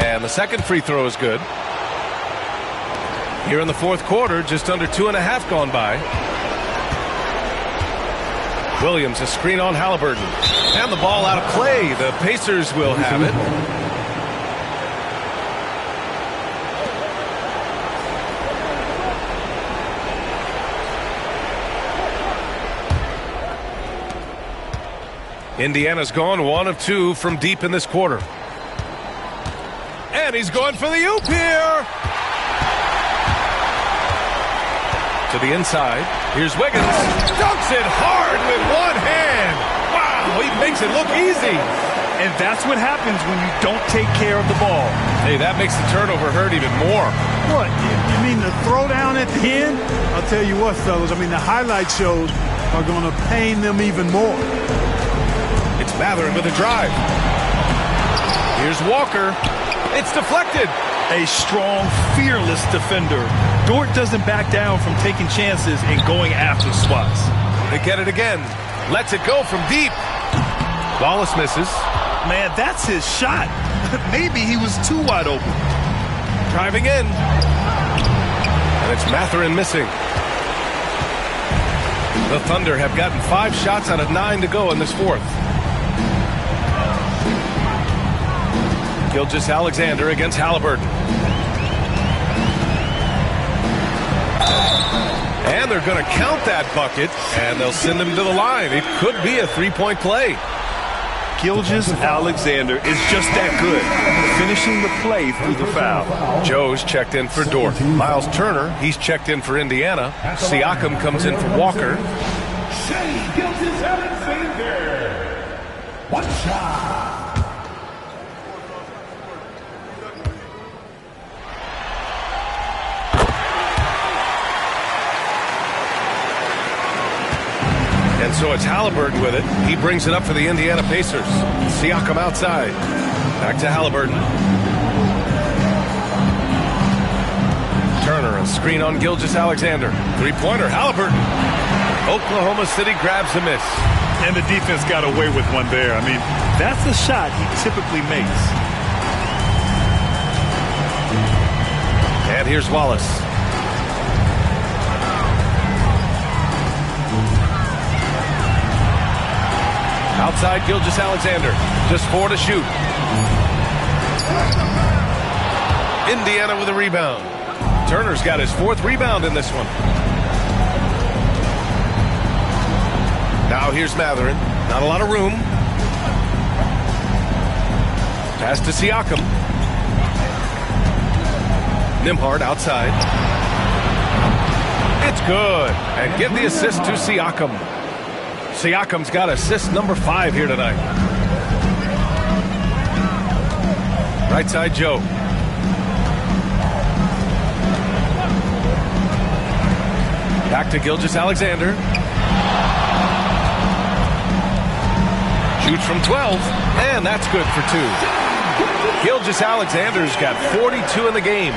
And the second free throw is good. Here in the fourth quarter, just under 2.5 gone by. Williams, a screen on Halliburton. And the ball out of play. The Pacers will have it. Indiana's gone 1 of 2 from deep in this quarter. And he's going for the oop here. To the inside. Here's Wiggins. Dunks it hard with one hand. Wow, he makes it look easy. And that's what happens when you don't take care of the ball. Hey, that makes the turnover hurt even more. What? You mean the throwdown at the end? I'll tell you what, fellas. I mean, the highlight shows are going to pain them even more. It's Mathurin with a drive. Here's Walker. It's deflected. A strong, fearless defender. Dort doesn't back down from taking chances and going after spots. They get it again. Lets it go from deep. Wallace misses. Man, that's his shot. Maybe he was too wide open. Driving in. And it's Mathurin missing. The Thunder have gotten 5 shots out of 9 to go in this fourth. Gilgeous-Alexander against Halliburton. And they're going to count that bucket, and they'll send him to the line. It could be a 3-point play. Gilgeous-Alexander is just that good, finishing the play through the foul. Joe's checked in for Dort. Miles Turner, he's checked in for Indiana. Siakam comes in for Walker. Shai Gilgeous-Alexander. 1 shot. And so it's Halliburton with it. He brings it up for the Indiana Pacers. Siakam outside. Back to Halliburton. Turner, a screen on Gilgeous-Alexander. 3-pointer, Halliburton. Oklahoma City grabs a miss. And the defense got away with one there. I mean, that's the shot he typically makes. And here's Wallace. Outside Gilgeous-Alexander. Just 4 to shoot. Indiana with a rebound. Turner's got his 4th rebound in this one. Now here's Mathurin. Not a lot of room. Pass to Siakam. Nembhard outside. It's good. And give the assist to Siakam. Siakam's got assist number 5 here tonight. Right side, Joe. Back to Gilgeous-Alexander. Shoots from 12, and that's good for 2. Gilgeous-Alexander's got 42 in the game.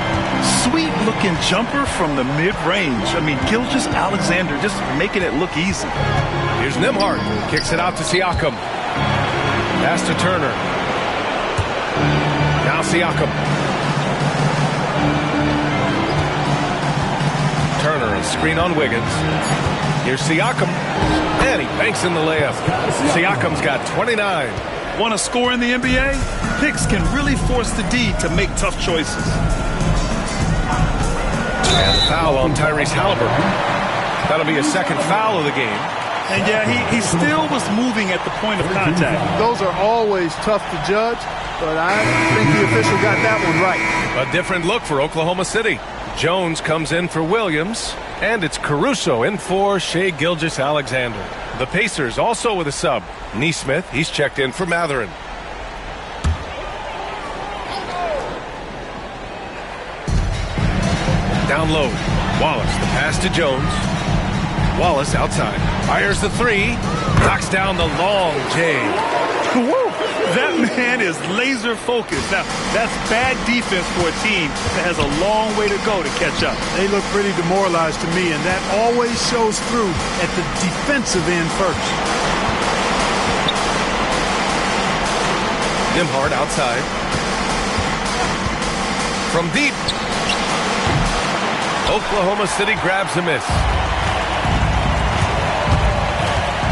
Sweet-looking jumper from the mid-range. I mean, Gilgeous-Alexander just making it look easy. Here's Nembhard. Kicks it out to Siakam. Pass to Turner. Now Siakam. Turner, a screen on Wiggins. Here's Siakam. And he banks in the layup. Siakam's got 29. Want to score in the NBA? Picks can really force the D to make tough choices. And the foul on Tyrese Halliburton. That'll be a second foul of the game. And yeah, he still was moving at the point of contact. Those are always tough to judge, but I think the official got that one right. A different look for Oklahoma City. Jones comes in for Williams, and it's Caruso in for Shai Gilgeous-Alexander. The Pacers also with a sub. Nesmith, he's checked in for Matherin. Down low, Wallace, the pass to Jones. Wallace outside, fires the three, knocks down the long J. Woo! That man is laser focused. Now, that's bad defense for a team that has a long way to go to catch up. They look pretty demoralized to me, and that always shows through at the defensive end first. Nembhard outside. From deep. Oklahoma City grabs a miss.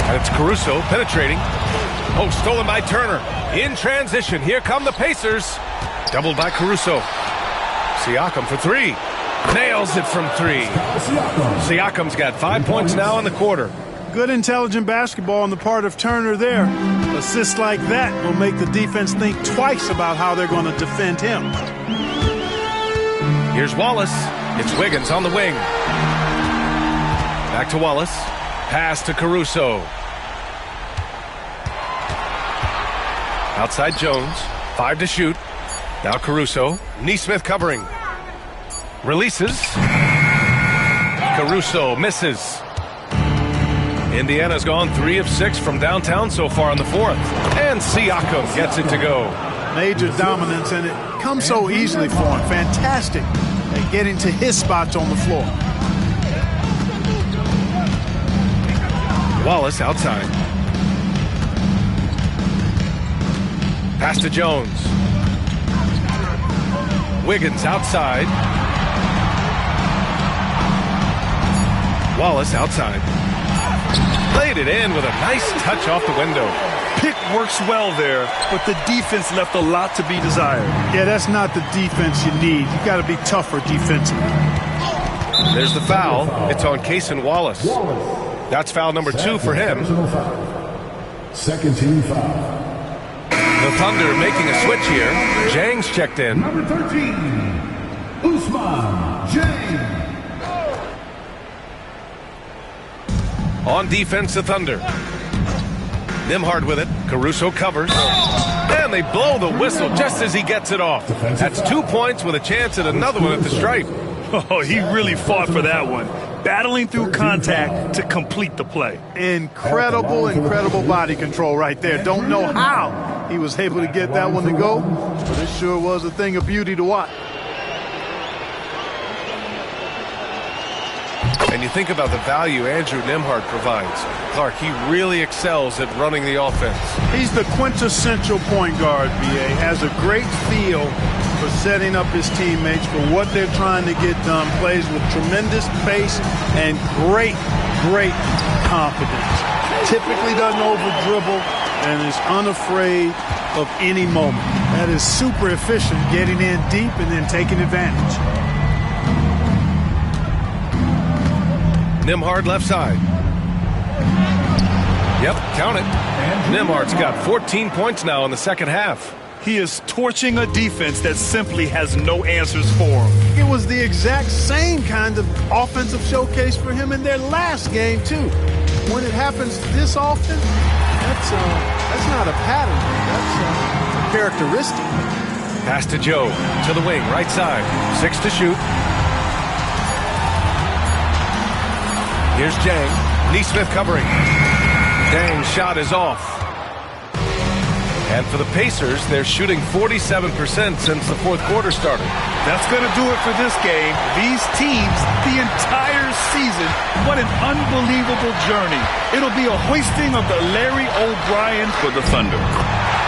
And it's Caruso penetrating. Oh, stolen by Turner. In transition, here come the Pacers. Doubled by Caruso. Siakam for three. Nails it from three. Siakam's got 5 points now in the quarter. Good intelligent basketball on the part of Turner there. Assists like that will make the defense think twice about how they're going to defend him. Here's Wallace. It's Wiggins on the wing. Back to Wallace. Pass to Caruso. Outside Jones. 5 to shoot. Now Caruso. Nesmith covering. Releases. Caruso misses. Indiana's gone 3 of 6 from downtown so far in the fourth. And Siakam gets it to go. Major dominance, and it comes so easily for him. Fantastic at getting to his spots on the floor. Wallace outside. Pass to Jones. Wiggins outside. Wallace outside. Played it in with a nice touch off the window. Pick works well there, but the defense left a lot to be desired. Yeah, that's not the defense you need. You got to be tougher defensively. There's the foul. It's on Cason Wallace. That's foul number 2 for him. Second team foul. The Thunder making a switch here. Jang's checked in. Number 13, Usman Jang. On defense, the Thunder. Nembhard with it. Caruso covers. And they blow the whistle just as he gets it off. That's 2 points with a chance at another one at the stripe. Oh, he really fought for that one. Battling through contact to complete the play. Incredible body control right there. Don't know how he was able to get that one to go, but it sure was a thing of beauty to watch. And you think about the value Andrew Nembhard provides. Clark, he really excels at running the offense. He's the quintessential point guard, BA. Has a great feel for setting up his teammates for what they're trying to get done. Plays with tremendous pace and great confidence. Typically doesn't over-dribble and is unafraid of any moment. That is super efficient, getting in deep and then taking advantage. Nembhard left side. Yep, count it. Nembhard's got 14 points now in the second half. He is torching a defense that simply has no answers for him. It was the exact same kind of offensive showcase for him in their last game, too. When it happens this often, that's not a pattern. That's a characteristic. Pass to Joe, to the wing, right side. 6 to shoot. Here's Jang. Nesmith covering. Jang's shot is off. And for the Pacers, they're shooting 47% since the fourth quarter started. That's going to do it for this game. These teams, the entire season, what an unbelievable journey. It'll be a hoisting of the Larry O'Brien for the Thunder.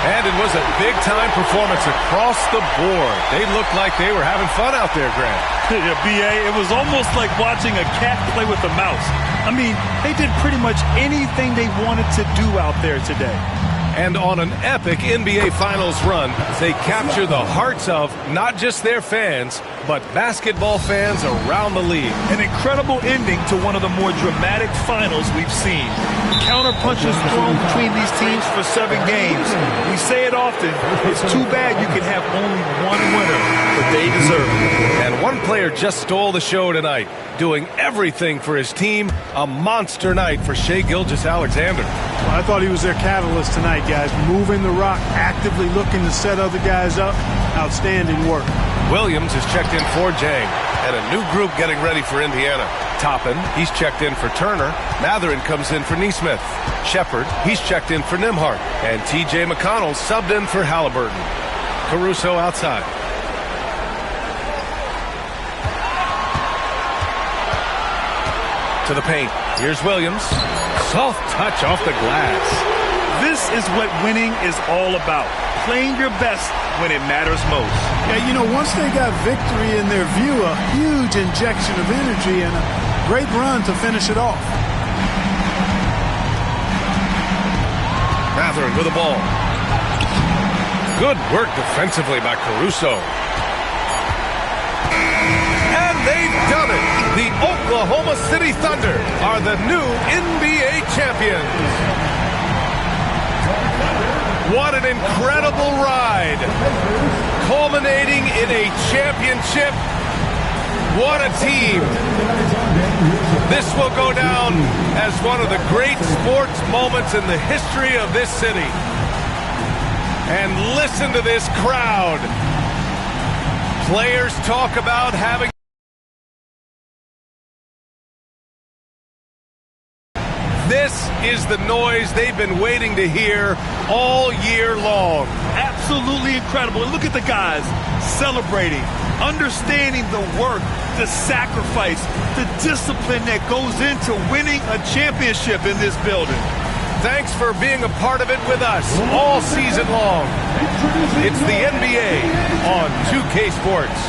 And it was a big-time performance across the board. They looked like they were having fun out there, Grant. Yeah, B.A., it was almost like watching a cat play with a mouse. I mean, they did pretty much anything they wanted to do out there today. And on an epic NBA Finals run, they capture the hearts of not just their fans, but basketball fans around the league. An incredible ending to one of the more dramatic finals we've seen. Counter punches thrown between these teams for 7 games. We say it often, it's too bad you can have only one winner, but they deserve it. And one player just stole the show tonight, doing everything for his team. A monster night for Shai Gilgeous-Alexander. Well, I thought he was their catalyst tonight, guys. Moving the rock, actively looking to set other guys up. Outstanding work. Williams is checked in for Jang, and a new group getting ready for Indiana. Toppin, he's checked in for Turner. Matherin comes in for Nesmith. Shepard, he's checked in for Nimhart. And T.J. McConnell subbed in for Halliburton. Caruso outside. To the paint. Here's Williams. Soft touch off the glass. This is what winning is all about. Playing your best when it matters most. Yeah, you know, once they got victory in their view, a huge injection of energy and a great run to finish it off. Matherin with the ball. Good work defensively by Caruso. And they've done it. The Oklahoma City Thunder are the new NBA champions. What an incredible ride, culminating in a championship. What a team. This will go down as one of the great sports moments in the history of this city. And listen to this crowd. Players talk about having This is the noise they've been waiting to hear all year long. Absolutely incredible. And look at the guys celebrating, understanding the work, the sacrifice, the discipline that goes into winning a championship in this building. Thanks for being a part of it with us all season long. It's the NBA on 2K Sports.